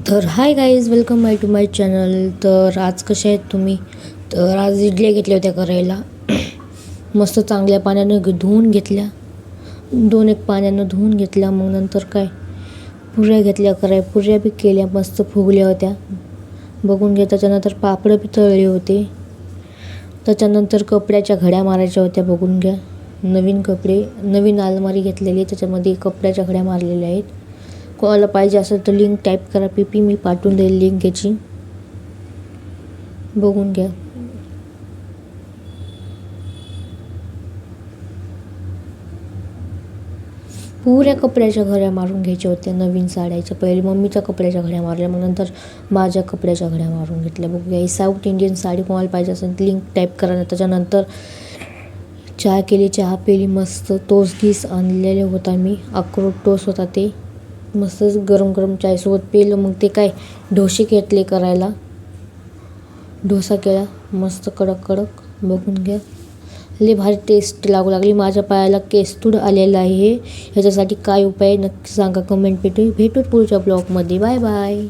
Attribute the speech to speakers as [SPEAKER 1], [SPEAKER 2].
[SPEAKER 1] तर hi guys, welcome back to my channel. तर आज कसे आहेत तुम्ही? तर आज इडल्या घेतल्या होत्या करायला. मस्त चांगल्या पाण्यानं धुवून घेतल्या, 2-1 पाण्यानं धुवून घेतल्या. मग नंतर काय पुऱ्या घेतल्या कराय, पुऱ्या बी केल्या, मस्त फुगल्या होत्या बघून घ्या. त्याच्यानंतर पापड बी तळले होते. त्याच्यानंतर कपड्याच्या घड्या मारायच्या होत्या बघून घ्या. नवीन अलमारी घेतलेली, त्याच्यामध्ये कपड्याच्या घड्या मारलेल्या आहेत. कोणाला पाहिजे असेल तर लिंक टाईप करा, पीपी मी पाठवून देईल लिंक याची, बघून घ्या. पुऱ्या कपड्याच्या घड्या मारून घ्यायच्या होत्या नवीन साड्याच्या. पहिले मम्मीच्या कपड्याच्या घड्या मारल्या, मग नंतर माझ्या कपड्याच्या घड्या मारून घेतल्या बघूया. ही साऊथ इंडियन साडी कोणाला पाहिजे असेल लिंक टाईप करा. त्याच्यानंतर चहा केली, चहा पेली, मस्त टोस्ट गीस आणलेले होता मी, अक्रोड टोस्ट होता ते, मस्त गरम गरम चायसोबत पेलं. मग ते काय डोसे घेतले करायला, डोसा केला मस्त कडक कडक बघून घ्या. लय भारी टेस्ट लागू लागली. माझ्या पायाला केस्तूड आलेलं आहे. ह्याच्यासाठी काय उपाय नक्की सांगा कमेंट. भेटू पुढच्या ब्लॉगमध्ये. Bye bye.